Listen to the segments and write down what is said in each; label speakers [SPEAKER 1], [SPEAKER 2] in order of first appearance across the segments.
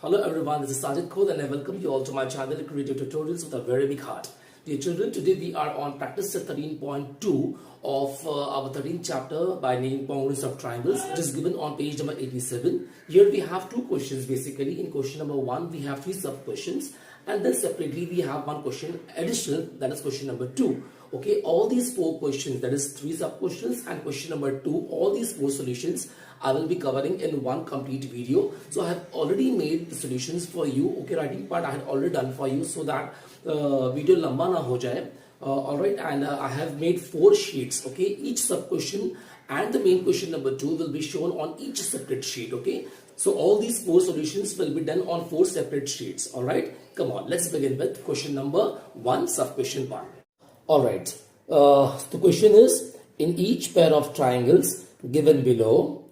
[SPEAKER 1] Hello everyone, this is Sajid Khod and I welcome you all to my channel Creative Tutorials with a very big heart. Dear children, today we are on practice set 13.2 of our 13th chapter by name Congruence of Triangles, which is given on page number 87. Here we have two questions basically. In question number 1, we have 3 sub questions, and then separately we have one question additional, that is question number 2. Okay, all these 4 questions, that is 3 sub questions and question number 2, all these 4 solutions I will be covering in one complete video. So I have already made the solutions for you. Okay, writing part I had already done for you so that video lamba na ho jaye. Alright, and I have made 4 sheets. Okay, each sub question and the main question number 2 will be shown on each separate sheet. Okay, so all these 4 solutions will be done on 4 separate sheets. Alright, come on, let's begin with question number 1, sub question part. Alright, the question is, in each pair of triangles given below,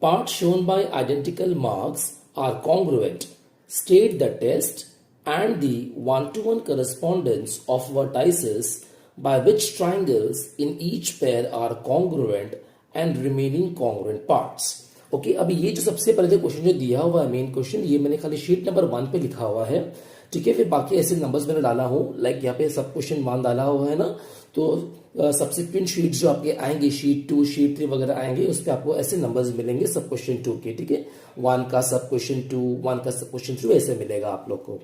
[SPEAKER 1] parts shown by identical marks are congruent. State the test and the one-to-one correspondence of vertices by which triangles in each pair are congruent and remaining congruent parts. Okay अभी ये जो सबसे पहले जो question जो दिया हुआ है मेन क्वेश्चन, ये मैंने खाली शीट नंबर 1 पे लिखा हुआ है. ठीक है, फिर बाकी ऐसे नंबर्स मैंने डाला हूँ, लाइक यहाँ पे सब क्वेश्चन 1 डाला हुआ है ना, तो सब्सिक्वेंट शीट्स जो आपके आएंगे, शीट 2 शीट 3 वगैरह आएंगे, उस पर आपको ऐसे नंबर्स मिलेंगे सब क्वेश्चन 2 के. ठीक है, 1 का सब क्वेश्चन 2, 1 का सब क्वेश्चन 2, ऐसे मिलेगा आप लोग को.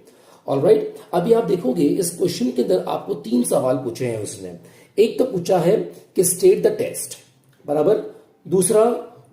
[SPEAKER 1] ऑलराइट, अभी आप देखोगे इस क्वेश्चन के अंदर आपको 3 सवाल पूछे हैं उसने. एक तो पूछा है कि स्टेट द टेस्ट, बराबर. दूसरा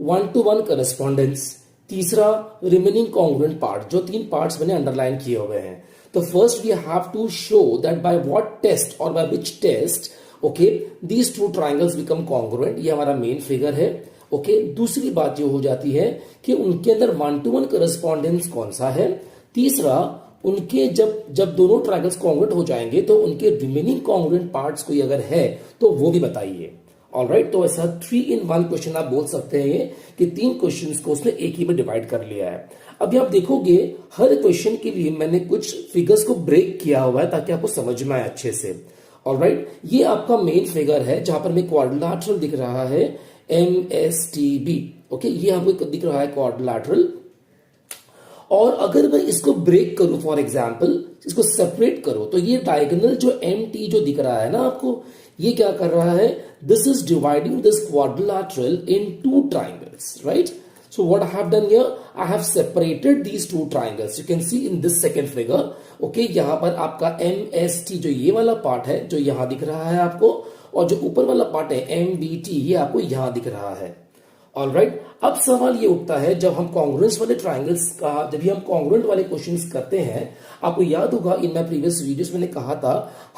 [SPEAKER 1] 1-to-1 करस्पॉन्डेंस. तीसरा रिमेनिंग कॉन्ग्रुएंट पार्ट, जो 3 पार्ट्स मैंने अंडरलाइन किए हुए हैं. तो first we have to show that by what test और by which test okay these 2 triangles become congruent. ये हमारा मेन फिगर है. ओके, दूसरी बात ये हो जाती है कि उनके अंदर 1-to-1 करस्पॉन्डेंस कौन सा है. तीसरा, उनके जब दोनों ट्राइंगल्स कॉन्ग्रुएंट हो जाएंगे तो उनके रिमेनिंग कॉन्ग्रुएंट पार्ट्स कोई अगर है तो वो भी बताइए. ऑलराइट, तो ऐसा 3 in 1 क्वेश्चन आप बोल सकते हैं कि 3 क्वेश्चंस को उसने एक ही में डिवाइड कर लिया है. अभी आप देखोगे हर क्वेश्चन के लिए मैंने कुछ फिगर्स को ब्रेक किया हुआ है ताकि आपको समझ में आए अच्छे से. ऑलराइट, ये आपका मेन फिगर है जहां पर मैं क्वाड्रिलैटरल दिख रहा है MSTB. ओके, ये हमको दिख रहा है क्वाड्रिलैटरल. और अगर मैं इसको ब्रेक करूं, फॉर एग्जाम्पल इसको सेपरेट करो, तो ये डायगोनल जो MT जो दिख रहा है ना आपको, ये क्या कर रहा है, this is dividing this quadrilateral in 2 triangles, right. So what I have done here, I have separated these 2 triangles. You can see in this second figure. Okay, यहाँ पर आपका MST जो ये वाला पार्ट है जो यहाँ दिख रहा है आपको, और जो ऊपर वाला पार्ट है MBT ये आपको यहाँ दिख रहा है. ऑलराइट, अब सवाल ये उठता है जब हम कॉन्ग्रुएंस वाले ट्राइंगल्स का, जब भी हम कॉन्ग्रुएंट वाले क्वेश्चंस करते हैं, आपको याद होगा इन माय प्रीवियस वीडियोस मैंने कहा था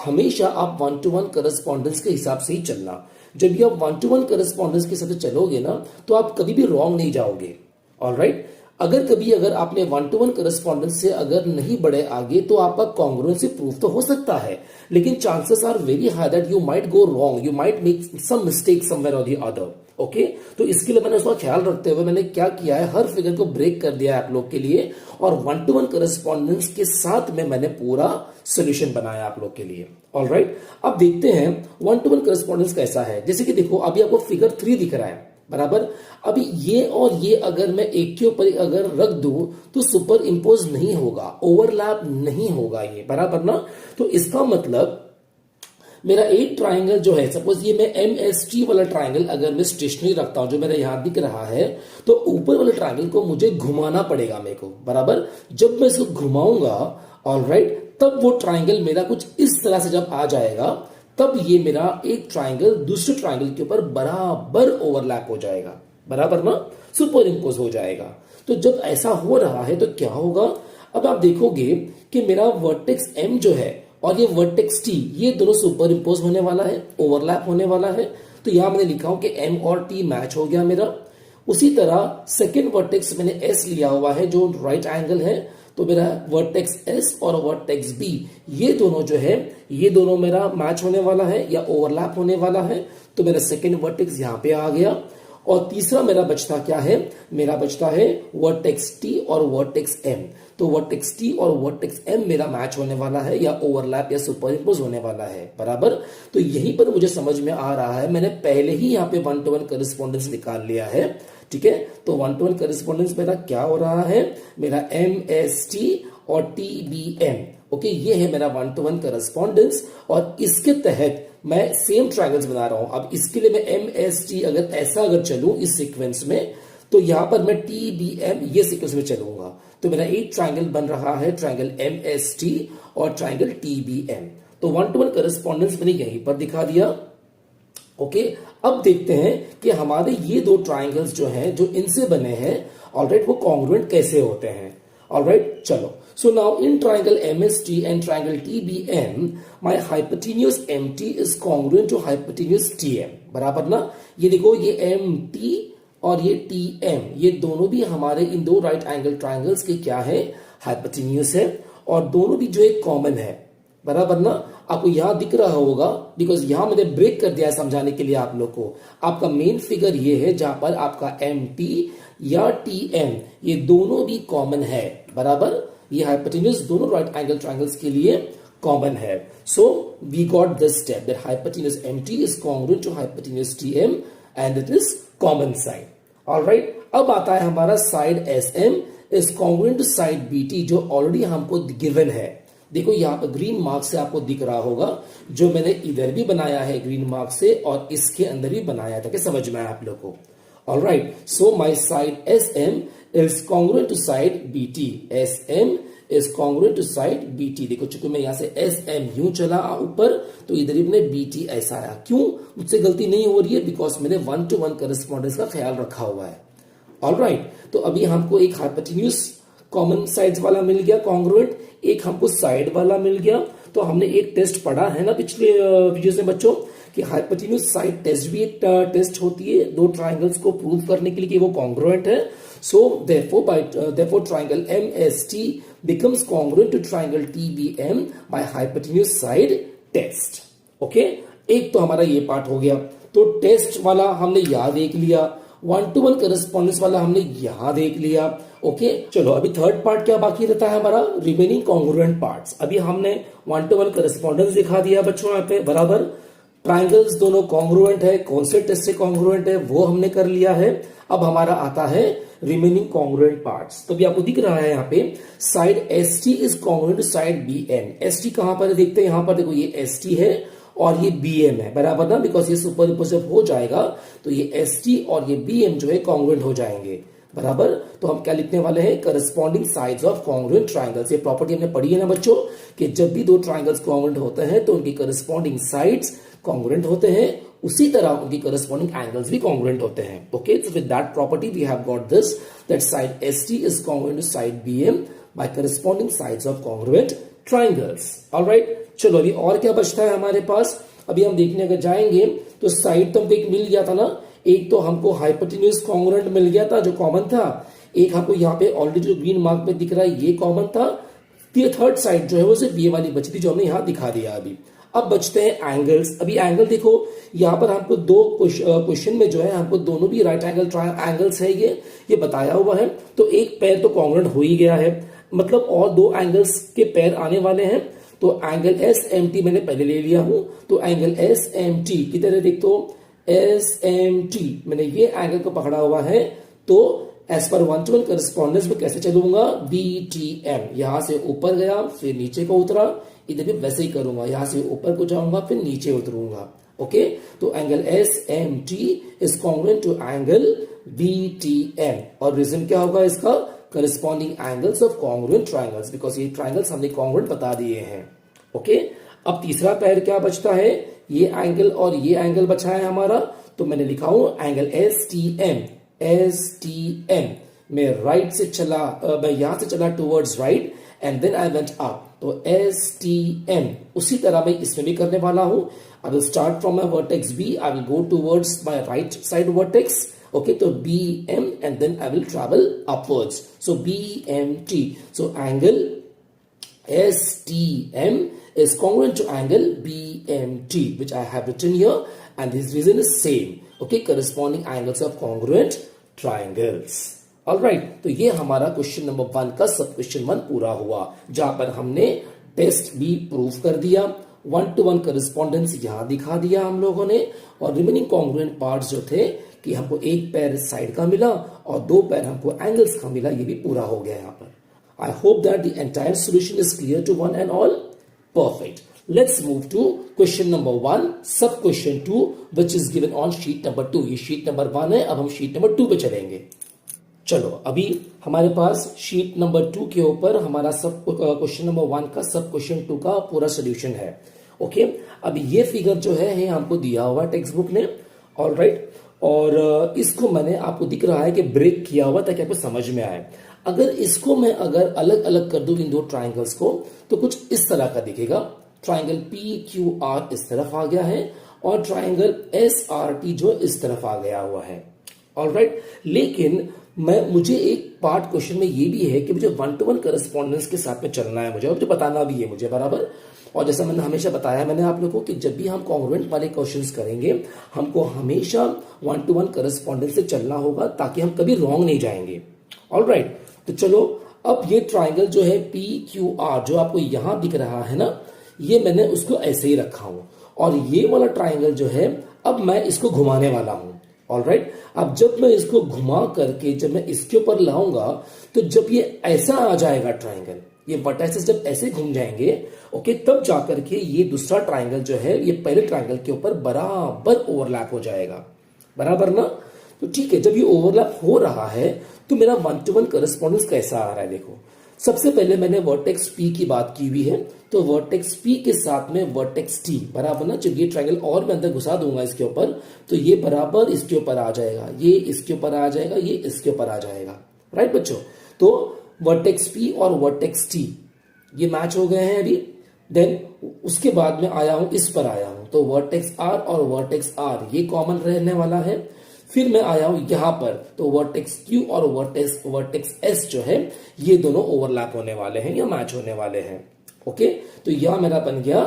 [SPEAKER 1] हमेशा आप 1-to-1 करस्पॉन्डेंस के हिसाब से ही चलना. जब भी आप 1-to-1 करस्पॉन्डेंस के साथ चलोगे ना तो आप कभी भी रॉन्ग नहीं जाओगे. ऑलराइट, अगर आपने 1-to-1 करस्पॉन्डेंस से अगर नहीं बढ़े आगे तो आपका कॉन्ग्रुएंसी प्रूफ तो हो सकता है, लेकिन chances are very high that you might go wrong, you might make some mistake somewhere और द अदर. ओके, तो इसके लिए मैंने उसका ख्याल रखते हुए मैंने क्या किया है, हर फिगर को ब्रेक कर दिया है आप लोग के लिए, और 1-to-1 करस्पॉन्डेंस के साथ में मैंने पूरा सोल्यूशन बनाया आप लोग के लिए. ऑलराइट, अब देखते हैं 1-to-1 करस्पॉन्डेंस कैसा है. जैसे कि देखो अभी आपको फिगर 3 दिख रहा है, बराबर. अभी ये और ये अगर मैं एक के ऊपर अगर रख दूं तो सुपर इंपोज नहीं होगा, ओवरलैप नहीं होगा ये, बराबर ना. तो इसका मतलब मेरा एक ट्राइंगल जो है, सपोज ये मैं MST वाला ट्राइंगल अगर मैं स्टेशनरी रखता हूं जो मेरा यहां दिख रहा है, तो ऊपर वाले ट्राइंगल को मुझे घुमाना पड़ेगा मेरे को, बराबर. जब मैं इसको घुमाऊंगा, ऑलराइट, तब वो ट्राइंगल मेरा कुछ इस तरह से जब आ जाएगा, तब ये मेरा एक ट्राइंगल दूसरे ट्राइंगल के ऊपर बराबर ओवरलैप हो जाएगा, बराबर ना, सुपर इंपोज हो जाएगा. तो जब ऐसा हो रहा है तो क्या होगा, अब आप देखोगे कि मेरा वर्टेक्स M जो है और ये वर्टेक्स T, ये दोनों सुपर इंपोज होने वाला है, ओवरलैप होने वाला है. तो यहां मैंने लिखा हूं कि M और T मैच हो गया मेरा. उसी तरह सेकेंड वर्टेक्स मैंने S लिया हुआ है जो राइट एंगल है, तो मेरा वर्टेक्स S और वर्टेक्स B ये दोनों जो है, ये दोनों मेरा मैच होने वाला है या ओवरलैप होने वाला है. तो मेरा सेकेंड वर्टेक्स यहां पे आ गया. और तीसरा मेरा बचता क्या है, मेरा बचता है वर्टेक्स T और वर्टेक्स M. तो वर्टेक्स T और वर्टेक्स M मेरा मैच होने वाला है या ओवरलैप या सुपर इंपोज होने वाला है, बराबर. तो यहीं पर मुझे समझ में आ रहा है, मैंने पहले ही यहाँ पे 1-to-1 करस्पॉन्डेंस निकाल लिया है ठीक है। तो 1 to 1 करस्पॉन्डेंस मेरा क्या हो रहा है, मेरा MST और TBM, ओके, ये है मेरा 1 to 1 करस्पॉन्डेंस। और इसके तहत मैं सेम ट्रायंगल्स बना रहा हूं। अब इसके लिए मैं MST अगर चलूं इस सीक्वेंस में, तो यहां पर मैं TBM ये सीक्वेंस में चलूंगा, तो मेरा एक ट्रायंगल बन रहा है, ट्रायंगल MST और ट्रायंगल TBM। तो 1 to 1 करस्पॉन्डेंस मैंने यहीं पर दिखा दिया, ओके। अब देखते हैं कि हमारे ये दो ट्रायंगल्स जो हैं, जो इनसे बने हैं, ऑलराइट, वो कॉन्ग्रुएंट कैसे होते हैं, ऑलराइट। चलो, so now in triangle MST and triangle TBM, my hypotenuse MT is congruent to hypotenuse TM, बराबर ना। ये देखो, ये MT और ये TM, ये दोनों भी हमारे इन दो राइट एंगल ट्रायंगल्स के क्या है, हाइपोटेन्यूज है, और दोनों भी जो एक कॉमन है, बराबर ना। आपको यहां दिख रहा होगा, बिकॉज यहां मैंने ब्रेक कर दिया है समझाने के लिए आप लोग को। आपका मेन फिगर ये है जहां पर आपका MT या TM ये दोनों भी कॉमन है, बराबर। ये हाइपोटेन्यूज दोनों राइट एंगल ट्रायंगल्स के लिए कॉमन है। So we got this step that hypotenuse MT is congruent to hypotenuse TM and it is common side, alright. अब आता है हमारा side SM is congruent to side BT, जो already हमको given है। देखो यहां पर ग्रीन मार्क से आपको दिख रहा होगा, जो मैंने इधर भी बनाया है ग्रीन मार्क से और इसके अंदर भी बनाया था, कि समझ में आया आप लोग को, alright. So my side SM is congruent to side BT, SM is congruent to side BT। देखो चूंकि मैं यहां से SM यूं चला ऊपर, तो इधर ही मैंने BT ऐसा आया। क्यों, मुझसे गलती नहीं हो रही है, बिकॉज मैंने 1 to 1 करस्पॉन्डेंस का ख्याल रखा हुआ है, ऑलराइट। तो अभी हमको एक हाइपोटेन्यूज कॉमन साइड्स वाला मिल गया कॉन्ग्रुएंट, एक हमको साइड वाला मिल गया। तो हमने एक टेस्ट पढ़ा है ना पिछले वीडियो में बच्चों, कि हाइपोटेन्यूज साइड टेस्ट भी एक टेस्ट होती है दो ट्रायंगल्स को प्रूव करने के लिए कि वो कॉन्ग्रुएंट है। सो therefore triangle MST becomes congruent to triangle TBM by hypotenuse side test, okay. एक तो हमारा ये पार्ट हो गया। तो टेस्ट वाला हमने यहां देख लिया, 1 to 1 करस्पॉन्डेंस वाला हमने यहां देख लिया, ओके। चलो अभी थर्ड पार्ट क्या बाकी रहता है हमारा, रिमेनिंग कॉन्ग्रुएंट पार्ट्स। अभी हमने 1 to 1 करस्पॉन्डेंस दिखा दिया बच्चों यहाँ पे, बराबर। ट्राइंगल्स दोनों कॉन्ग्रुएंट है, कौन से टेस्ट से कॉन्ग्रुएंट है वो हमने कर लिया है। अब हमारा आता है रिमेनिंग कॉन्ग्रुएंट पार्ट्स। तो भी आपको दिख रहा है यहाँ पे side ST is congruent to side BM। ST कहां पर है देखते हैं, यहां पर देखो ये ST है और ये BM है, बराबर ना, बिकॉज ये सुपर इम्पोजिट हो जाएगा, तो ये ST और ये BM जो है कॉन्ग्रुएंट हो जाएंगे, बराबर। तो हम क्या लिखने वाले हैं, corresponding sides of congruent triangles. ये प्रॉपर्टी हमने पढ़ी है ना बच्चों, कि जब भी दो ट्राइंगल्स कॉन्ग्रुएंट होते हैं तो उनकी करस्पॉन्डिंग साइड्स कॉन्ग्रुएंट होते हैं, उसी तरह उनकी करस्पॉन्डिंग एंगल्स भी कॉन्ग्रुएंट होते हैं, okay. So with that property we have got this, that side ST is congruent to side BM by corresponding sides of congruent triangles, alright. चलो अभी और क्या बचता है हमारे पास, अभी हम देखने अगर जाएंगे तो साइड तो हमको एक मिल गया था ना, एक तो हमको हाइपोटेन्यूज कॉन्ग्रुएंट मिल गया था जो कॉमन था, एक हमको यहाँ पे ऑलरेडी जो ग्रीन मार्क में दिख रहा है ये कॉमन था। थर्ड साइड जो है वो सिर्फ ये वाली बची थी जो हमने यहाँ दिखा दिया अभी। अब बचते हैं एंगल्स। अभी एंगल देखो, यहाँ पर हमको दो क्वेश्चन में जो है हमको दोनों भी राइट एंगल एंगल्स है, ये बताया हुआ है। तो एक पैर तो कॉन्ग्रुएंट हो ही गया है, मतलब और दो एंगल्स के पैर आने वाले हैं। तो एंगल SMT मैंने पहले ले लिया हूं, तो एंगल SMT की तरह देख, तो SMT मैंने ये एंगल को पकड़ा हुआ है। तो एज पर 1 to 1 करस्पॉन्डेंस में कैसे चलूंगा, BTM, यहां से ऊपर गया फिर नीचे को उतरा, इधर भी वैसे ही करूंगा, यहां से ऊपर को जाऊंगा फिर नीचे उतरूंगा, ओके। तो angle SMT is congruent to angle BTM, और रीजन क्या होगा इसका, corresponding angles of congruent triangles, because ये ट्राइंगल्स हमने कॉन्ग्रुएंट बता दिए हैं, ओके। अब तीसरा पैर क्या बचता है, ये एंगल और ये एंगल बचा है हमारा। तो मैंने लिखा हूं एंगल STM मैं राइट से चला, मैं यहां से चला towards right and then I went up, तो STM उसी तरह मैं इसमें भी करने वाला हूं। I will start from my vertex B, I will go towards my right side vertex, okay, तो BM and then I will travel upwards, so BMT, so angle STM is congruent to angle BMT, which I have written here, and this reason is same, okay, corresponding angles of congruent triangles, alright। तो ये हमारा question number 1 का सब question 1 पूरा हुआ, जहां पर हमने टेस्ट भी प्रूव कर दिया, 1 to 1 करस्पॉन्डेंस यहां दिखा दिया हम लोगों ने, और रिमेनिंग कॉन्ग्रुएंट पार्ट्स जो थे कि हमको एक पैर साइड का मिला और दो पैर हमको एंगल्स का मिला, ये भी पूरा हो गया यहाँ पर। I hope that the entire solution is clear to one and all. Perfect. Let's move to question number 1, sub question 2 which is given on sheet number 2। ये शीट नंबर 1 है, अब हम शीट नंबर 2 पे चलेंगे। चलो, अभी हमारे पास शीट नंबर 2 के ऊपर हमारा सब क्वेश्चन नंबर 1 का सब क्वेश्चन 2 का पूरा सोल्यूशन है। ओके, अब ये फिगर जो है हमको दिया हुआ टेक्स्ट बुक ने, ऑलराइट, और इसको मैंने आपको दिख रहा है कि ब्रेक किया हुआ ताकि आपको समझ में आए। अगर इसको मैं अगर अलग अलग कर दूं इन दो ट्राइंगल्स को तो कुछ इस तरह का दिखेगा। ट्राइंगल पी क्यू आर इस तरफ आ गया है और ट्राइंगल एस आर टी जो इस तरफ आ गया हुआ है, ऑलराइट। लेकिन मुझे एक पार्ट क्वेश्चन में ये भी है कि मुझे 1-to-1 करस्पॉन्डेंस के साथ में चलना है, मुझे बताना भी है मुझे बराबर। और जैसा मैंने हमेशा बताया मैंने आप लोगों को कि जब भी हम कॉन्ग्रुएंट वाले क्वेश्चंस करेंगे हमको हमेशा 1-to-1 करस्पॉन्डेंस से चलना होगा ताकि हम कभी रॉन्ग नहीं जाएंगे, ऑलराइट। तो चलो, अब ये ट्राइंगल जो है पी क्यू आर जो आपको यहां दिख रहा है ना, ये मैंने उसको ऐसे ही रखा हूं, और ये वाला ट्राइंगल जो है अब मैं इसको घुमाने वाला हूं, ऑलराइट। अब जब मैं इसको घुमा करके जब मैं इसके ऊपर लाऊंगा तो जब ये ऐसा आ जाएगा ट्राइंगल, ये वर्टाइसेस जब ऐसे घूम जाएंगे, ओके, तब जाकर के ये दूसरा ट्राइंगल जो है ये पहले ट्राइंगल के ऊपर बराबर ओवरलैप हो जाएगा, बराबर ना। तो ठीक है, जब ये ओवरलैप हो रहा है तो मेरा 1-to-1 करस्पॉन्डेंस कैसा आ रहा है देखो। सबसे पहले मैंने वर्टेक्स पी की बात की हुई है, तो वर्टेक्स पी के साथ में वर्टेक्स टी बराबर ना, जब ये ट्रायंगल और मैं अंदर घुसा दूंगा इसके ऊपर तो ये बराबर इसके ऊपर आ जाएगा, ये इसके ऊपर आ जाएगा, ये इसके ऊपर आ जाएगा, राइट बच्चों। तो वर्टेक्स पी और वर्टेक्स टी ये मैच हो गए हैं अभी। देन उसके बाद में आया हूं, इस पर आया हूं, तो वर्टेक्स आर और वर्टेक्स आर ये कॉमन रहने वाला है। फिर मैं आया हूं यहां पर, तो वर्टेक्स क्यू और वर्टेक्स एस जो है ये दोनों ओवरलैप होने वाले हैं या मैच होने वाले हैं, ओके। तो यह मेरा बन गया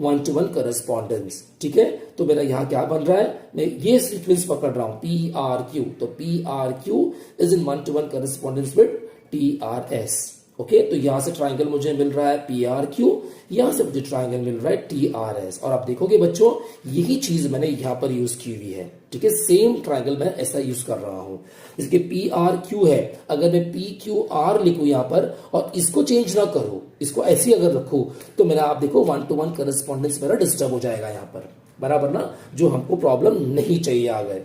[SPEAKER 1] 1-to-1 करस्पॉन्डेंस, ठीक है। तो मेरा यहां क्या बन रहा है, मैं ये सीक्वेंस पकड़ रहा हूं पी आर क्यू, तो P R Q is in 1-to-1 correspondence with T R S, okay. तो यहां से ट्राइंगल मुझे मिल रहा है पी आर क्यू, यहां से मुझे ट्राइंगल मिल रहा है टी आर एस। और आप देखोगे बच्चों यही चीज मैंने यहां पर यूज की हुई है, ठीक है। सेम ट्राइंगल मैं ऐसा यूज कर रहा हूं, इसके पी आर क्यू है, अगर मैं पी क्यू आर लिखूं यहां पर और इसको चेंज ना करूं, इसको ऐसे अगर रखूं तो मेरा आप देखो 1-to-1 करस्पॉन्डेंस मेरा डिस्टर्ब हो जाएगा यहां पर, बराबर ना, जो हमको प्रॉब्लम नहीं चाहिए आगे।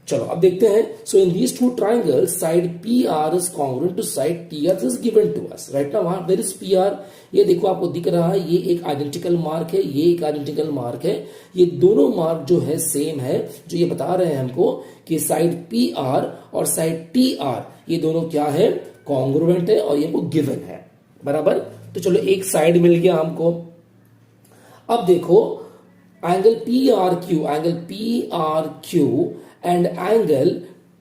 [SPEAKER 1] चलो अब देखते हैं। So in these two triangles side P R is congruent to side T R is given to us, right ना। वहां वेयर इज पी आर, ये देखो आपको दिख रहा है, ये एक आइडेंटिकल मार्क है, ये एक आइडेंटिकल मार्क है, ये दोनों मार्क जो है सेम है, जो ये बता रहे हैं हमको कि साइड पी आर और साइड टी आर ये दोनों क्या है, कॉन्ग्रुएंट है और ये वो गिवन है, बराबर। तो चलो एक साइड मिल गया हमको। अब देखो angle P R Q and angle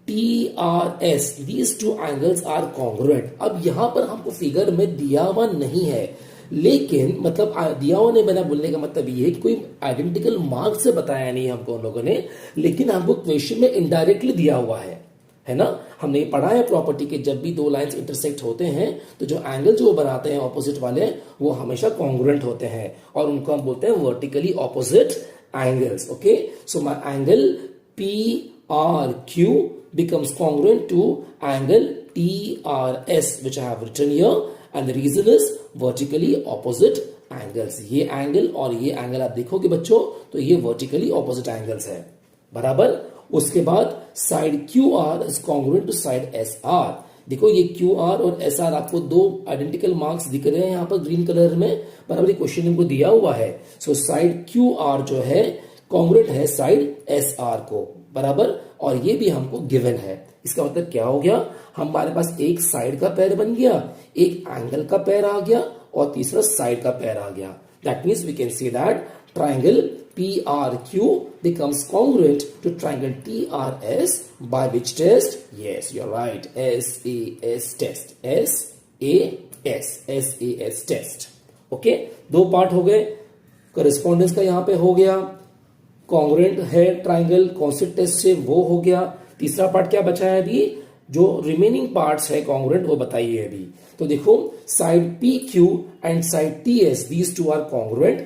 [SPEAKER 1] TRS, these two angles are congruent। अब यहां पर हमको फिगर में दिया हुआ नहीं है, लेकिन मतलब दिया हुआ नहीं, मैंने बोलने का मतलब ये है कि कोई आइडेंटिकल मार्क से बताया नहीं हमको उन लोगों ने, लेकिन हमको क्वेश्चन में इनडायरेक्टली दिया हुआ है ना। हमने ये पढ़ा है प्रॉपर्टी के जब भी दो लाइंस इंटरसेक्ट होते हैं तो जो एंगल जो बनाते हैं ऑपोजिट वाले वो हमेशा कॉन्ग्रुएंट होते हैं और उनको हम बोलते हैं vertically opposite angles, okay. So my angle PRQ becomes congruent to angle TRS which I have written here, and the reason is vertically opposite angles। ये एंगल और ये एंगल आप देखोगे बच्चों तो ये vertically opposite angles है, बराबर। उसके बाद side QR is congruent to side SR। देखो ये QR और SR आपको दो आइडेंटिकल मार्क्स दिख रहे हैं यहाँ पर ग्रीन कलर में, बराबर। क्वेश्चन हमको दिया हुआ है। सो साइड QR जो है कॉन्ग्रुएंट है साइड SR को, बराबर, और ये भी हमको गिवन है। इसका मतलब क्या हो गया, हमारे पास एक साइड का पैर बन गया, एक एंगल का पैर आ गया और तीसरा साइड का पैर आ गया। That means we can see that triangle PRQ becomes congruent to triangle TRS by which test? Yes, you're right, SAS test, SAS test, okay. दो पार्ट हो गए, करस्पॉन्डेंस का यहां पे हो गया, कॉन्ग्रुएंट है ट्राइंगल कौन से टेस्ट से वो हो गया। तीसरा पार्ट क्या बचा है अभी, जो रिमेनिंग पार्ट्स है कॉन्ग्रुएंट वो बताइए अभी। तो देखो side P Q and side T S these two are congruent,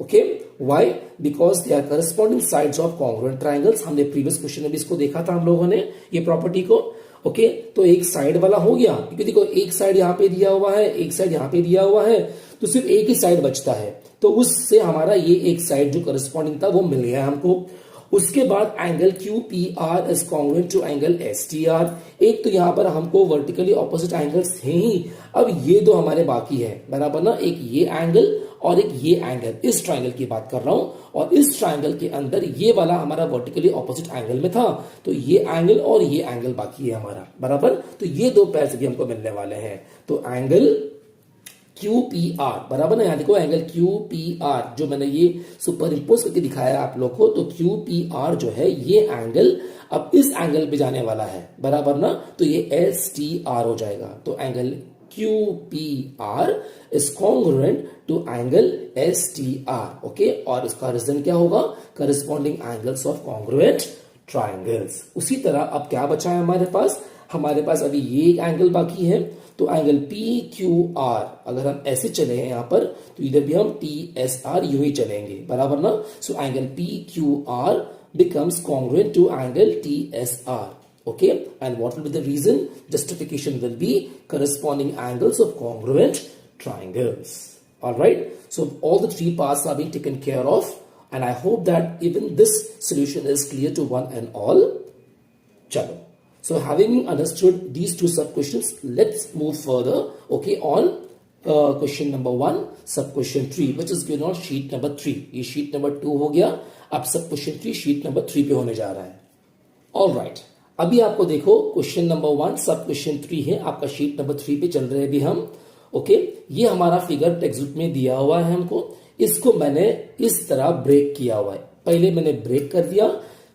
[SPEAKER 1] okay, why? Because they are corresponding sides of congruent triangles. हमने प्रीवियस क्वेश्चन में भी इसको देखा था हम लोगों ने, ये प्रॉपर्टी को। ओके, तो एक साइड वाला हो गया, क्योंकि देखो एक साइड यहां पे दिया हुआ है, एक साइड यहां पे दिया हुआ है, तो सिर्फ एक ही साइड बचता है, तो उससे हमारा ये एक साइड जो करस्पॉन्डिंग था वो मिल गया हमको। उसके बाद angle Q P R is congruent to angle S T R. एक तो यहां पर हमको वर्टिकली ऑपोजिट एंगल्स हैं ही, अब ये दो हमारे बाकी है, बराबर ना, एक ये एंगल और एक ये एंगल, इस ट्राइंगल की बात कर रहा हूं, और इस ट्राइंगल के अंदर ये वाला हमारा वर्टिकली ऑपोजिट एंगल में था, तो ये एंगल और ये एंगल बाकी है हमारा, बराबर। तो ये दो पैर्स भी हमको मिलने वाले हैं। तो एंगल क्यू पी आर, बराबर ना, यहां देखो एंगल क्यू पी आर जो मैंने ये सुपर इम्पोज करके दिखाया आप लोग को, तो क्यू पी आर जो है ये एंगल अब इस एंगल पे जाने वाला है, बराबर ना, तो ये एस टी आर हो जाएगा। तो angle QPR is congruent to angle STR, okay, और इसका रीजन क्या होगा? Corresponding angles of congruent triangles. उसी तरह अब क्या बचा है हमारे पास? हमारे पास अभी ये एंगल बाकी है, तो एंगल PQR अगर हम ऐसे चले हैं यहां पर, तो इधर भी हम TSR यूं ही चलेंगे, बराबर ना। So angle PQR becomes congruent to angle TSR. Okay, and what will be the reason? Justification will be corresponding angles of congruent triangles. All right, so all the three parts are being taken care of, and I hope that even this solution is clear to one and all. Chalo. So having understood these two sub questions, let's move further, okay, on question number 1, sub question 3, which is given on sheet number 3. ये sheet number 2 हो गया, अब sub question 3 sheet number 3 पे होने जा रहा है। All right, अभी आपको देखो क्वेश्चन नंबर 1 सब क्वेश्चन 3 है, आपका शीट नंबर 3 पे चल रहे हैं अभी हम। ओके, ये हमारा फिगर टेक्स्ट बुक में दिया हुआ है हमको, इसको मैंने इस तरह ब्रेक किया हुआ है। पहले मैंने ब्रेक कर दिया,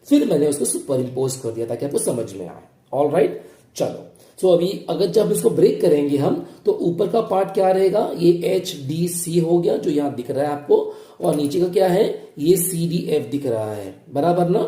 [SPEAKER 1] फिर मैंने उसको सुपर इम्पोज कर दिया ताकि आपको समझ में आए। ऑल राइट, चलो। तो अभी अगर जब इसको ब्रेक करेंगे हम, तो ऊपर का पार्ट क्या रहेगा? ये HDC हो गया जो यहां दिख रहा है आपको, और नीचे का क्या है? ये CDF दिख रहा है, बराबर ना।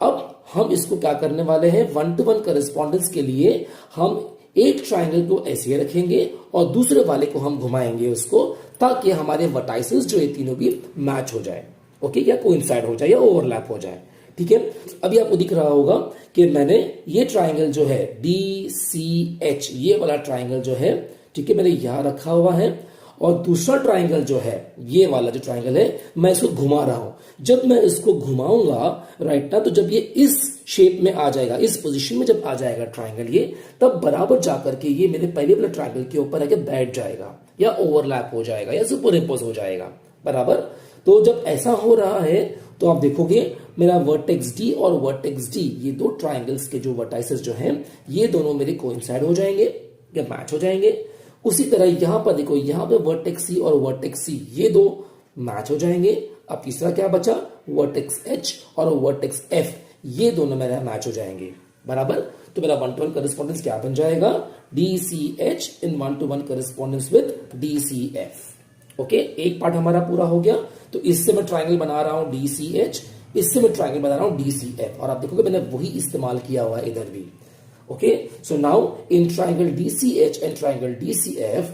[SPEAKER 1] अब हम इसको क्या करने वाले हैं? 1-to-1 करस्पॉन्डेंस के लिए हम एक ट्राइंगल को ऐसे रखेंगे और दूसरे वाले को हम घुमाएंगे उसको, ताकि हमारे वर्टाइसेस जो ये तीनों भी मैच हो जाए, ओके, या कोइंसाइड हो जाए या ओवरलैप हो जाए। ठीक है, अभी आपको दिख रहा होगा कि मैंने ये ट्राइंगल जो है DCH, ये वाला ट्राइंगल जो है, ठीक है, मैंने यहां रखा हुआ है, और दूसरा ट्राइंगल जो है, ये वाला जो ट्राइंगल है, मैं इसको घुमा रहा हूं। जब मैं इसको घुमाऊंगा राइट ना, तो जब ये इस शेप में आ जाएगा, इस पोजीशन में जब आ जाएगा ट्राइंगल ये, तब बराबर जाकर के ये मेरे पहले वाले ट्राइंगल के ऊपर आके बैठ जाएगा, या ओवरलैप हो जाएगा, या सुपर इम्पोज हो जाएगा, बराबर। तो जब ऐसा हो रहा है, तो आप देखोगे मेरा वर्टेक्स D और वर्टेक्स D, ये दो ट्राइंगल्स के जो वर्टाइसेस जो हैं, ये दोनों मेरे कोइंसाइड हो जाएंगे या मैच हो जाएंगे। उसी तरह यहां पर देखो, यहां पे वर्टेक्स C और वर्टेक्स C, ये दो मैच हो जाएंगे। अब तीसरा क्या बचा? वर्टेक्स H और वर्टेक्स F, ये दोनों मेरा मैच हो जाएंगे, बराबर। तो मेरा 1-to-1 करस्पॉन्डेंस क्या बन जाएगा? DCH in 1-to-1 correspondence with DCF। Okay, एक पार्ट हमारा पूरा हो गया। तो इससे मैं ट्राइंगल बना रहा हूं DCH, इससे मैं ट्राइंगल बना रहा हूं DCF, और आप देखोगे मैंने वही इस्तेमाल किया हुआ है इधर भी। Okay, so now in triangle DCH and triangle DCF,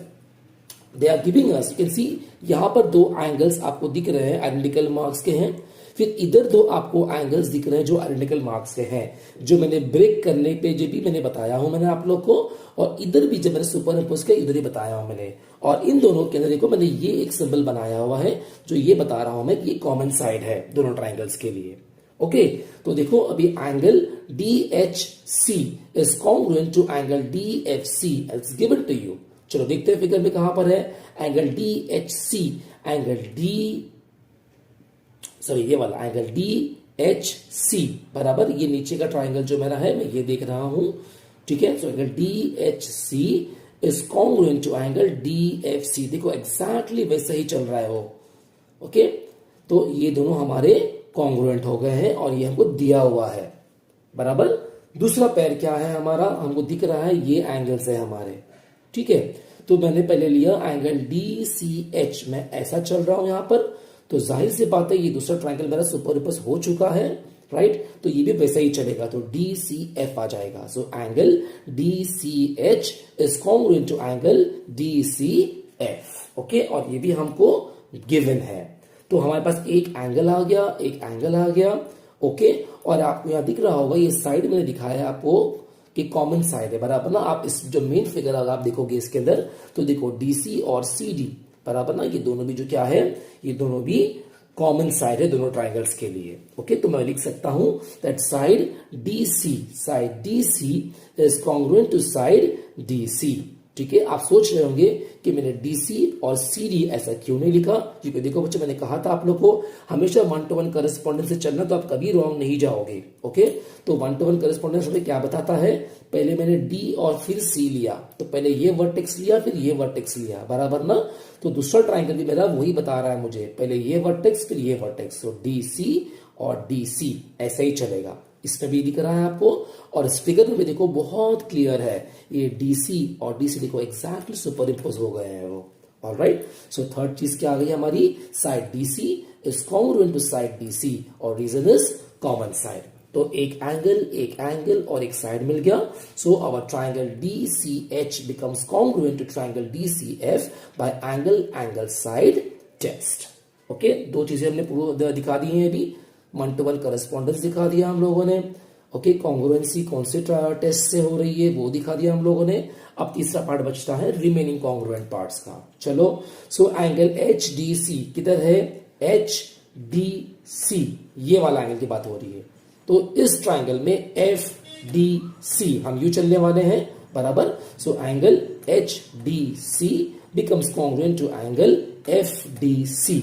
[SPEAKER 1] they are giving us, you can see यहां पर दो एंगल्स आपको दिख रहे हैं, आइडेंटिकल मार्क्स के हैं। फिर इधर दो आपको एंगल्स दिख रहे हैं जो आइडेंटिकल मार्क्स के हैं, जो मैंने ब्रेक करने पे जो भी मैंने बताया हूं मैंने आप लोग को, और इधर भी जब मैंने सुपर इम्पोज किया इधर ही बताया हूं मैंने। और इन दोनों के अंदर देखो मैंने ये एक सिंबल बनाया हुआ है, जो ये बता रहा हूं मैं कि ये कॉमन साइड है दोनों ट्राइंगल्स के लिए। ओके, तो देखो अभी angle DHC is congruent to angle DFC it's given to you. चलो देखते हैं फिगर में कहां पर है एंगल DHC, ये वाला एंगल DHC, बराबर। ये नीचे का ट्राइंगल जो मेरा है मैं ये देख रहा हूं, ठीक है। So angle DHC is congruent to angle DFC, देखो एग्जैक्टली वैसा ही चल रहा है वो। ओके, तो ये दोनों हमारे कॉन्ग्रुएंट हो गए हैं और ये हमको दिया हुआ है, बराबर। दूसरा पैर क्या है हमारा? हमको दिख रहा है ये एंगल्स है हमारे, ठीक है। तो मैंने पहले लिया एंगल DCH, मैं ऐसा चल रहा हूं यहां पर, तो जाहिर सी बात है ये दूसरा ट्राइंगल मेरा सुपर इम्पोज हो चुका है, राइट। तो ये भी वैसा ही चलेगा, तो DCF आ जाएगा। So angle DCH is congruent to angle DCF, okay, और ये भी हमको गिवन है। तो हमारे पास एक एंगल आ गया, एक एंगल आ गया, ओके। और आपको यहाँ दिख रहा होगा ये साइड मैंने दिखाया आपको कि कॉमन साइड है, बराबर ना। आप इस जो मेन फिगर अगर आप देखोगे इसके अंदर तो देखो डीसी और सीडी, बराबर ना, ये दोनों भी जो क्या है, ये दोनों भी कॉमन साइड है दोनों ट्राइंगल्स के लिए, ओके। तो मैं लिख सकता हूं that side DC is congruent to side DC, ठीक है। आप सोच रहे होंगे कि मैंने डीसी और सीडी ऐसा क्यों नहीं लिखा, क्योंकि देखो बच्चों मैंने कहा था आप लोग को हमेशा 1-to-1 करेस्पॉन्डेंस से चलना, तो आप कभी रॉन्ग नहीं जाओगे, ओके। तो 1-to-1 करेस्पॉन्डेंस हमें क्या बताता है, पहले मैंने डी और फिर सी लिया, तो पहले ये वर्टेक्स लिया फिर ये वर्टेक्स लिया, बराबर ना। तो दूसरा ट्राइंगल भी मेरा वही बता रहा है मुझे, पहले ये वर्टेक्स फिर ये वर्टेक्स, तो डीसी और डीसी ऐसा ही चलेगा। इसमें भी दिख रहा है आपको, और इस फिगर में भी देखो बहुत क्लियर है, ये डीसी और डीसी देखो एग्जैक्टली सुपर इम्पोज हो गए हैं वो, ऑलराइट। सो थर्ड चीज क्या आ गई हमारी, side DC is congruent to side DC और रीजन इज कॉमन साइड। तो एक एंगल और एक साइड मिल गया। So our triangle DCH becomes congruent to triangle DCF by angle side test, okay. दो चीजें हमने दिखा दी हैं अभी, 1-to-1 करस्पॉन्डेंस दिखा दिया हम लोगों ने, ओके। कॉन्ग्रुएंसी कौन से टेस्ट से हो रही है वो दिखा दिया हम लोगों ने। अब तीसरा पार्ट बचता है रिमेनिंग कॉन्ग्रुएंट पार्ट्स का, चलो। सो एंगल HDC किधर है, HDC ये वाला एंगल की बात हो रही है। तो इस ट्राइंगल में FDC हम यू चलने वाले हैं, बराबर। So angle HDC becomes congruent to angle FDC,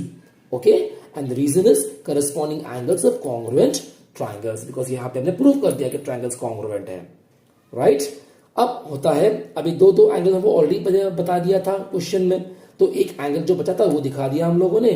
[SPEAKER 1] okay, and the reason is corresponding angles of congruent triangles, because यहाँ पे हमने प्रूव कर दिया कि ट्राइंगल्स कॉन्ग्रुएंट है, राइट। अब होता है, अभी दो एंगल हमको ऑलरेडी बता दिया था क्वेश्चन में, तो एक एंगल जो बचा था वो दिखा दिया हम लोगों ने।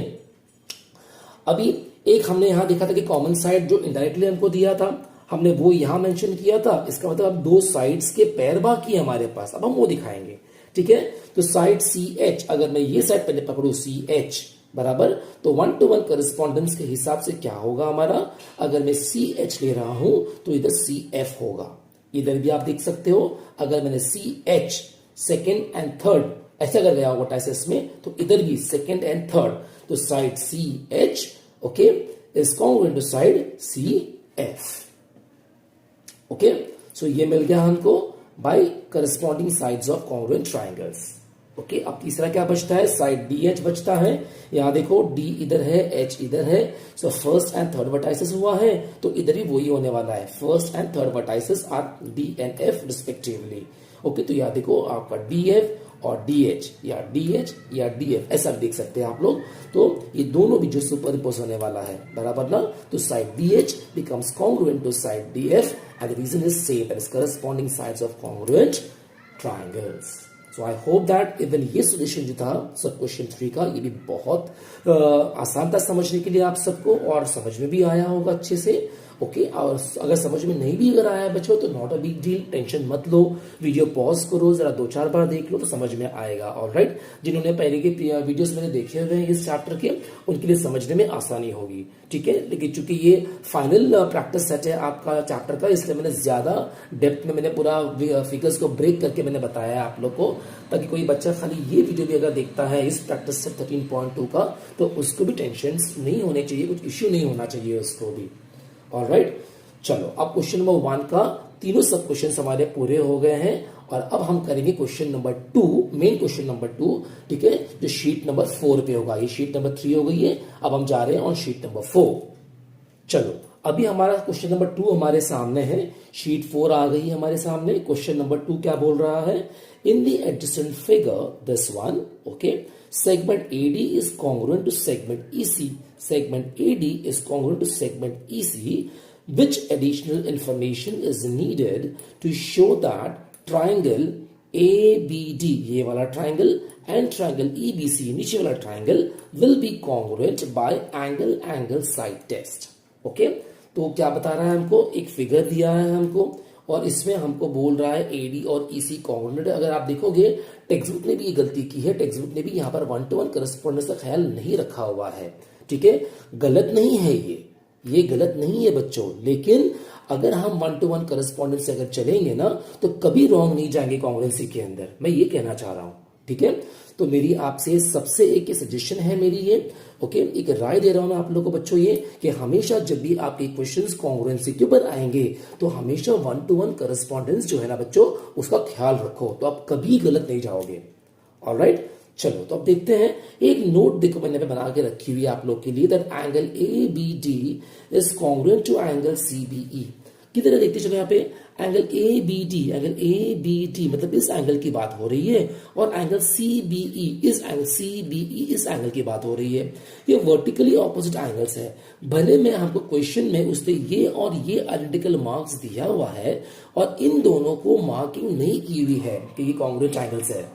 [SPEAKER 1] अभी एक हमने यहां देखा था कि कॉमन साइड जो इनडायरेक्टली हमको दिया था, हमने वो यहां मेंशन किया था। इसका मतलब अब दो साइड्स के पैर बाकी है हमारे पास, अब हम वो दिखाएंगे, ठीक है। तो साइड CH, अगर मैं ये साइड पहले पकड़ू CH, बराबर, तो 1-to-1 करस्पॉन्डेंस के हिसाब से क्या होगा हमारा, अगर मैं CH ले रहा हूं तो इधर CF होगा। इधर भी आप देख सकते हो, अगर मैंने CH सेकेंड एंड थर्ड ऐसा अगर गया होगा टाइसेस में, तो इधर भी सेकेंड एंड थर्ड, तो side CH, okay, is congruent to side CF, okay. So ये मिल गया हमको by corresponding sides of congruent triangles, okay. अब तीसरा क्या बचता है, साइड DH बचता है। यहां देखो D इधर है, H इधर है, so first and third vertices हुआ है, तो इधर भी वही होने वाला है, first and third vertices are D and F respectively, okay. तो यहां देखो आपका DF और DH या DH या DF ऐसा भी देख सकते हैं आप लोग। तो ये दोनों भी जो सुपर इम्पोज होने वाला है, बराबर ना। तो side DH becomes congruent to side DF and the reason is same, that is corresponding sides of congruent triangles. So I hope that even ये सोल्यूशन जो था सब क्वेश्चन 3 का, ये भी बहुत आसान था समझने के लिए आप सबको, और समझ में भी आया होगा अच्छे से, ओके। और अगर समझ में नहीं भी अगर आया बच्चों तो not a big deal, tension मत लो, वीडियो पॉज करो, जरा 2-4 बार देख लो तो समझ में आएगा, ऑलराइट। जिन्होंने पहले के वीडियोस मैंने देखे हुए हैं इस चैप्टर के, उनके लिए समझने में आसानी होगी, ठीक है। लेकिन चूंकि ये फाइनल प्रैक्टिस सेट है आपका चैप्टर का, इसलिए मैंने ज्यादा डेप्थ में मैंने पूरा फिगर्स को ब्रेक करके मैंने बताया है आप लोग को, ताकि कोई बच्चा खाली ये वीडियो भी अगर देखता है इस प्रैक्टिस सेट 13.2 का, तो उसको भी टेंशन नहीं होने चाहिए, कुछ इश्यू नहीं होना चाहिए उसको भी, ऑलराइट। चलो अब क्वेश्चन नंबर 1 का तीनों सब क्वेश्चन हमारे पूरे हो गए हैं, और अब हम करेंगे question number 2, main question number 2, ठीक है, जो शीट नंबर 4 पे होगा। ये शीट नंबर 3 हो गई है, अब हम जा रहे हैं ऑन शीट नंबर 4। चलो अभी हमारा क्वेश्चन नंबर 2 हमारे सामने है, शीट 4 आ गई हमारे सामने। क्वेश्चन नंबर 2 क्या बोल रहा है, in the adjacent figure this one, okay, segment AD is congruent to segment EC. Segment AD is congruent to segment EC. Which additional information is needed to show that triangle ABD, ये वाला triangle, and triangle EBC, नीचे वाला triangle, will be congruent by angle side test. Okay? तो क्या बता रहा है हमको, एक फिगर दिया है हमको, और इसमें हमको बोल रहा है AD और EC कॉन्ग्रुएंट है। अगर आप देखोगे टेक्स्ट बुक ने भी ये गलती की है, टेक्स्ट बुक ने भी यहाँ पर 1-to-1 करस्पॉन्डेंस का ख्याल नहीं रखा हुआ है, ठीक है। गलत नहीं है ये गलत नहीं है बच्चों, लेकिन अगर हम 1-to-1 करस्पॉन्डेंस से अगर चलेंगे ना, तो कभी रॉन्ग नहीं जाएंगे कॉन्ग्रुएंसी के अंदर, मैं ये कहना चाह रहा हूं, ठीक है। तो मेरी आपसे सबसे एक सजेशन है मेरी ये, ओके, एक राय दे रहा हूं मैं आप लोगों को बच्चों ये कि हमेशा जब भी आपके क्वेश्चंस कॉन्ग्रुएंसी के ऊपर आएंगे तो हमेशा 1-to-1 करस्पॉन्डेंस जो है ना बच्चों उसका ख्याल रखो, तो आप कभी गलत नहीं जाओगे। ऑलराइट, चलो तो अब देखते हैं। एक नोट देखो मैंने बना के रखी हुई है आप लोग के लिए, that angle A B D is congruent to angle C B E. किधर देखते चलो यहाँ पे, angle A B D, angle A B D मतलब इस एंगल की बात हो रही है, और एंगल सी बी ई, इस एंगल सी बी ई इस एंगल की बात हो रही है। ये वर्टिकली ऑपोजिट एंगल्स है। भले में हमको क्वेश्चन में उसने ये और ये आइडेंटिकल मार्क्स दिया हुआ है और इन दोनों को मार्किंग नहीं की हुई है कि ये कॉन्ग्रुएंट एंगल्स है।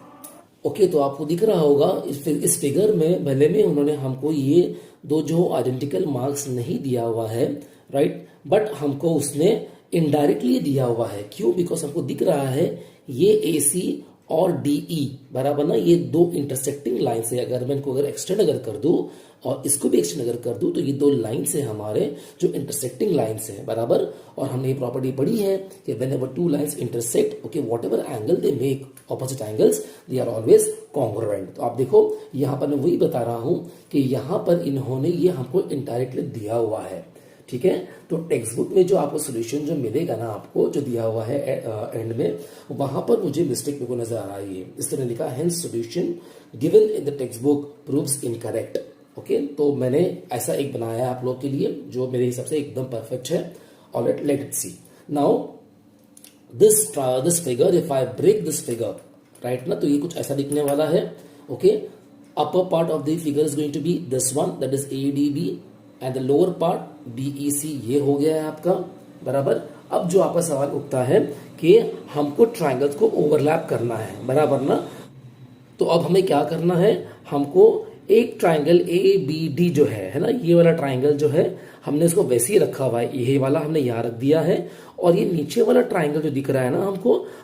[SPEAKER 1] ओके, तो आपको दिख रहा होगा इस फिगर में भले में उन्होंने हमको ये दो जो आइडेंटिकल मार्क्स नहीं दिया हुआ है, राइट, बट हमको उसने इनडायरेक्टली दिया हुआ है। क्यों? बिकॉज हमको दिख रहा है ये ए सी और डी ई बराबर ना, ये दो इंटरसेक्टिंग लाइन से अगर मैं इनको अगर एक्सटेंड अगर कर दूं और इसको भी एक्सटेंड अगर कर दूं तो ये दो लाइन से हमारे जो इंटरसेक्टिंग लाइंस है बराबर। और हमने ये प्रॉपर्टी पढ़ी है कि whenever two lines intersect, okay, whatever angle they make opposite angles they are always congruent. तो आप देखो यहां पर मैं वही बता रहा हूं कि यहां पर इन्होंने ये हमको इनडायरेक्टली दिया हुआ है, ठीक है। तो टेक्स्ट बुक में जो आपको सोल्यूशन जो मिलेगा ना आपको जो दिया हुआ है एंड में, वहां पर मुझे मिस्टेक मेरे को नजर आ रही है। इस तरह लिखा है solution given in the text book proves incorrect. Okay, तो मैंने ऐसा एक बनाया है आप लोग के लिए जो मेरे हिसाब से एकदम परफेक्ट है। Alright, let it see now this figure, if I break this figure, right ना, तो ये कुछ ऐसा दिखने वाला है। Okay, upper part of the figure is going to be this one, that is ADB, and the lower part BEC। ये हो गया है आपका बराबर। अब जो आपका सवाल उठता है कि हमको ट्रायंगल्स को ओवरलैप करना है बराबर ना, तो अब हमें क्या करना है, हमको एक ट्रायंगल ABD जो है ना, ये वाला ट्रायंगल जो है हमने इसको वैसे ही रखा हुआ है, ये वाला हमने यहां रख दिया है, और ये नीचे वाला ट्रायंगल जो दिख रहा है ना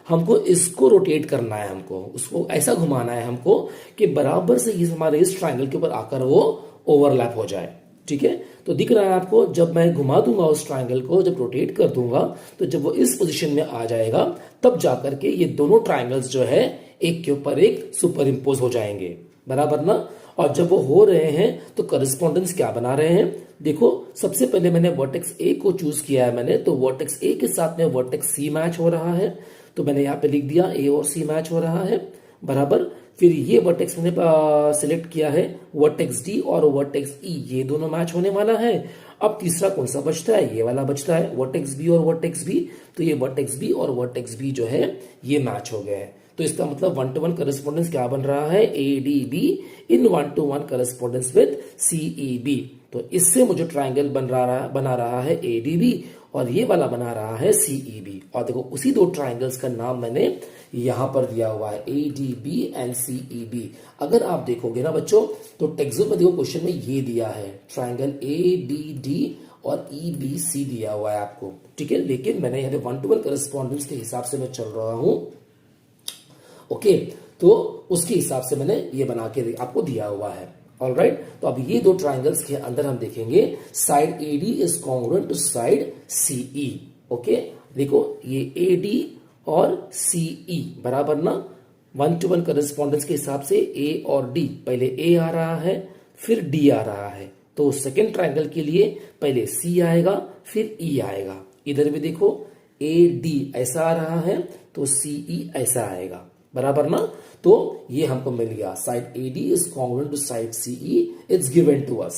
[SPEAKER 1] हमको इसको रोटेट करना है, हमको उसको ऐसा घुमाना है हमको कि बराबर से ये हमारे इस ट्रायंगल के ऊपर आकर वो ओवरलैप हो जाए, ठीक है। तो दिख रहा है आपको, जब मैं घुमा दूंगा उस ट्रायंगल को, जब रोटेट कर दूंगा, तो जब वो इस पोजीशन में आ जाएगा तब जाकर के ये दोनों ट्रायंगल्स जो है एक के ऊपर एक सुपर इम्पोज हो जाएंगे बराबर ना। और जब वो हो रहे हैं तो करस्पॉन्डेंस क्या बना रहे हैं, देखो सबसे पहले मैंने वर्टेक्स ए को चूज किया है मैंने, तो वर्टेक्स ए के साथ में वर्टेक्स सी मैच हो रहा है, तो मैंने यहां पे लिख दिया ए और सी मैच हो रहा है बराबर। फिर ये वर्टेक्स मैंने सिलेक्ट किया है वर्टेक्स डी और वर्टेक्स ई, ये दोनों मैच होने वाला है। अब तीसरा कौन सा बचता है, ये वाला बचता है वर्टेक्स बी और वर्टेक्स बी, तो ये वर्टेक्स बी और वर्टेक्स बी जो है ये मैच हो गए हैं। तो इसका मतलब 1-to-1 करस्पॉन्डेंस क्या बन रहा है, ADB in 1-to-1 correspondence with CEB। तो इससे मुझे ट्राइंगल बना रहा है ADB और ये वाला बना रहा है CEB। और देखो उसी दो ट्राइंगल्स का नाम मैंने यहां पर दिया हुआ है, ADB एंड CEB। अगर आप देखोगे ना बच्चों तो टेक्स्ट बुक में देखो क्वेश्चन में ये दिया है ट्राइंगल ABD और EBC दिया हुआ है आपको, ठीक है। लेकिन मैंने यहाँ पे 1-to-1 करस्पॉन्डेंस के हिसाब से मैं चल रहा हूं, ओके, तो उसके हिसाब से मैंने ये बना के आपको दिया हुआ है। ऑलराइट, तो अब ये दो ट्राइंगल्स के अंदर हम देखेंगे side AD is congruent to side CE। Okay, देखो ये AD और CE बराबर ना 1-to-1 करस्पॉन्डेंस के हिसाब से A और D, पहले A आ रहा है फिर D आ रहा है, तो सेकेंड ट्राइंगल के लिए पहले C आएगा फिर E आएगा। इधर भी देखो AD ऐसा आ रहा है तो CE ऐसा आएगा बराबर ना। तो ये हमको मिल गया, side AD is congruent to side CE, it's given to us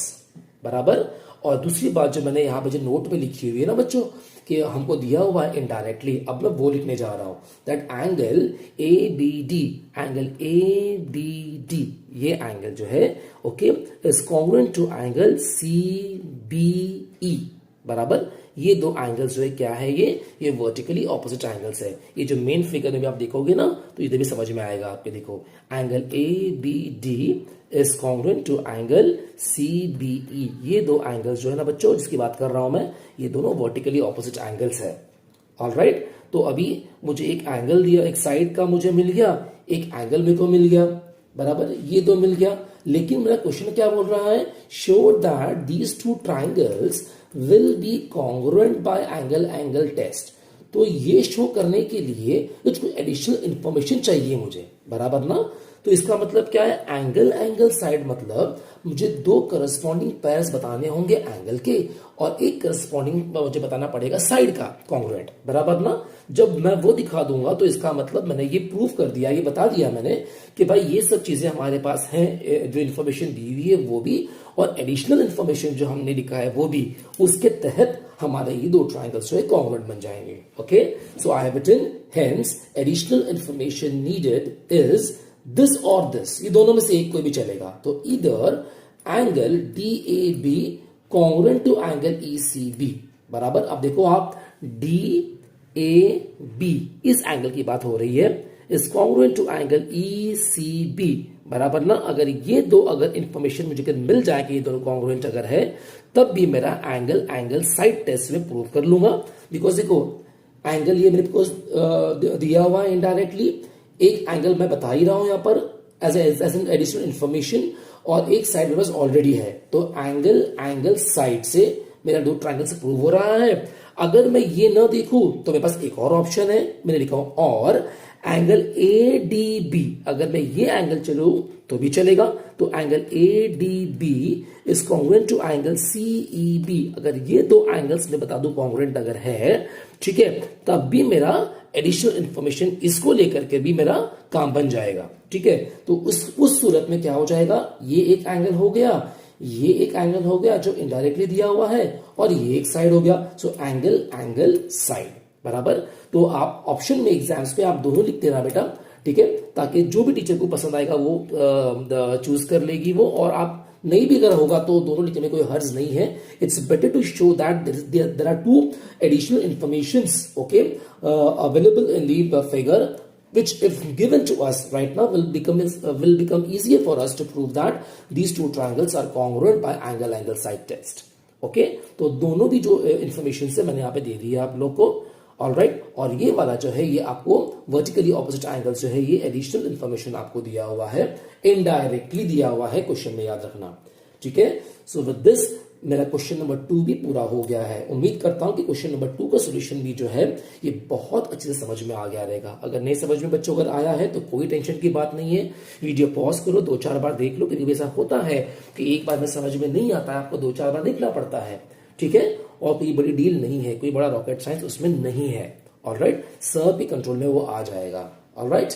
[SPEAKER 1] बराबर। और दूसरी बात जो मैंने यहाँ पे जो नोट में लिखी हुई है ना बच्चों कि हमको दिया हुआ है इनडायरेक्टली, अब मैं वो लिखने जा रहा हूं दैट एंगल ABD ये एंगल जो है okay is congruent to angle CBE बराबर। ये दो एंगल्स जो है क्या है, ये वर्टिकली ऑपोजिट एंगल्स है। ये जो मेन फिगर में भी आप देखोगे ना तो इधर भी समझ में आएगा आपके, देखो angle ABD is congruent to angle CBE। ये दो एंगल्स जो है ना बच्चों जिसकी बात कर रहा हूं मैं, ये दोनों वर्टिकली ऑपोजिट एंगल्स है। ऑलराइट, तो अभी मुझे एक एंगल दिया, एक साइड का मुझे मिल गया, एक एंगल मेरे को मिल गया बराबर, ये दो मिल गया। लेकिन मेरा क्वेश्चन क्या बोल रहा है, show that these two triangles will be congruent by angle test. तो ये शो करने के लिए कुछ एडिशनल इंफॉर्मेशन चाहिए मुझे बराबर ना। तो इसका मतलब क्या है, एंगल एंगल साइड मतलब मुझे दो करस्पॉन्डिंग पेयर्स बताने होंगे एंगल के और एक करस्पॉन्डिंग मुझे बताना पड़ेगा साइड का कॉन्ग्रुएंट, बराबर ना। जब मैं वो दिखा दूंगा तो इसका मतलब मैंने ये प्रूव कर दिया, ये बता दिया मैंने कि भाई ये सब चीजें हमारे पास हैं, जो इन्फॉर्मेशन दी हुई है वो भी और एडिशनल इन्फॉर्मेशन जो हमने लिखा है वो भी, उसके तहत हमारे ये दो ट्राइंगल्स जो है कॉन्ग्रुएंट बन जाएंगे। Okay, so I have written hence additional information needed is this और दिस, ये दोनों में से एक कोई भी चलेगा। तो इधर angle DAB congruent to angle ECB, बराबर। अब देखो आप, DAB इस एंगल की बात हो रही है, is congruent to angle ECB, बराबर ना। अगर ये दो अगर इंफॉर्मेशन मुझे मिल जाए कि ये दोनों कॉन्ग्रुएंट अगर है, तब भी मेरा एंगल एंगल साइड टेस्ट में प्रूव कर लूंगा। बिकॉज देखो एंगल ये मेरे को दिया हुआ है इनडायरेक्टली, एक एंगल मैं बता ही रहा हूं यहां पर एज एन एडिशनल इंफॉर्मेशन और एक साइड मेरे पास ऑलरेडी है, तो एंगल एंगल साइड से मेरा दो ट्राइंगल से प्रूव हो रहा है। अगर मैं ये ना देखूं तो मेरे पास एक और ऑप्शन है, मैंने लिखा हूं और एंगल ADB, अगर मैं ये एंगल चलूं तो भी चलेगा। तो angle ADB is congruent to angle CEB, अगर ये दो एंगल्स में बता दूं कॉन्ग्रुएंट अगर है, ठीक है, तब भी मेरा एडिशनल इंफॉर्मेशन इसको लेकर के भी मेरा काम बन जाएगा। ठीक है, तो उस सूरत में क्या हो जाएगा, ये एक एंगल हो गया, ये एक एंगल हो गया जो इनडायरेक्टली दिया हुआ है और ये एक साइड हो गया। सो एंगल एंगल साइड, बराबर। तो आप ऑप्शन में एग्जाम्स पे आप दोनों लिखते रहा बेटा, ठीक है, ताकि जो भी टीचर को पसंद आएगा वो चूज कर लेगी वो, और आप नहीं भी अगर होगा तो दोनों लिखने में कोई हर्ज नहीं है। It's better to show that there are two additional informations, okay, available in the figure, which if given to us right now will become easier for us to prove that these two triangles are congruent by angle angle side test. Okay, तो दोनों भी जो information से मैंने यहाँ पे दे दी है आप लोग को, ऑलराइट। और ये वाला जो है ये आपको वर्टिकली ऑपोजिट एंगल जो है ये एडिशनल इंफॉर्मेशन आपको दिया हुआ है, इनडायरेक्टली दिया हुआ है क्वेश्चन में, याद रखना, ठीक है। सो विद दिस मेरा क्वेश्चन नंबर 2 भी पूरा हो गया है। उम्मीद करता हूं कि क्वेश्चन नंबर 2 का सॉल्यूशन भी जो है ये बहुत अच्छे से समझ में आ गया रहेगा। अगर नहीं समझ में बच्चों अगर आया है तो कोई टेंशन की बात नहीं है, वीडियो पॉज करो, 2-4 बार देख लो, क्योंकि ऐसा होता है कि एक बार में समझ में नहीं आता है, आपको 2-4 बार देखना पड़ता है, ठीक है। और कोई बड़ी डील नहीं है, कोई बड़ा रॉकेट साइंस उसमें नहीं है, ऑलराइट। सब भी कंट्रोल में वो आ जाएगा, alright.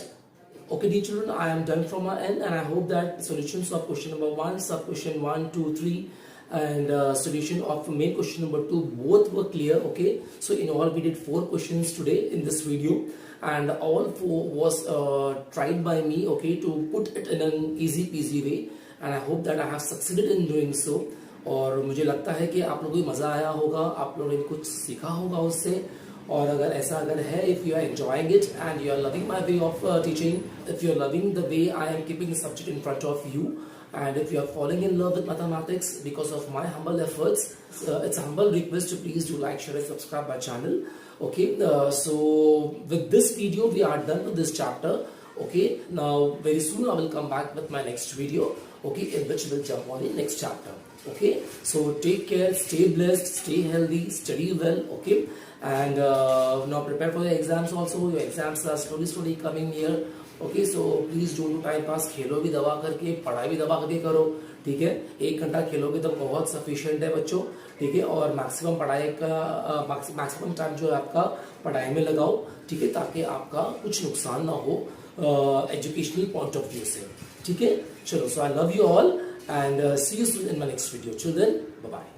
[SPEAKER 1] Okay, dear children, I am done from my end, and I hope that the solutions of question number 1, sub question 1, 2, 3, and solution of main question number 2 both were clear. Okay, so in all we did 4 questions today in this video, and all 4 was tried by me, okay, to put it in an easy peasy way, and I hope that I have succeeded in doing so. और मुझे लगता है कि आप लोगों को मजा आया होगा, आप लोगों ने कुछ सीखा होगा उससे। और अगर ऐसा अगर है, if you are enjoying it and you are loving my way of teaching, if you are loving the way I am keeping the subject in front of you, and if you are falling in love with mathematics because of my humble efforts, it's a humble request to please do like, share and subscribe my channel. Okay, so with this video we are done with this chapter. Okay, now very soon I will come back with my next video, okay, in which we'll jump on the next chapter. Okay, so take care, stay blessed, stay healthy, study well, okay, and now prepare for your exams also. Your exams are slowly coming near. Okay, so please don't do time pass, खेलो भी दबा करके, पढ़ाई भी दबा करके करो, ठीक है। 1 घंटा खेलोगे तो बहुत सफिशिएंट है बच्चों, ठीक है। और मैक्सिमम पढ़ाई का मैक्सिमम टाइम जो है आपका पढ़ाई में लगाओ, ठीक है, ताकि आपका कुछ नुकसान ना हो एजुकेशनल पॉइंट ऑफ व्यू से, ठीक है। चलो, so I love you all and see you soon in my next video. Till then, bye bye.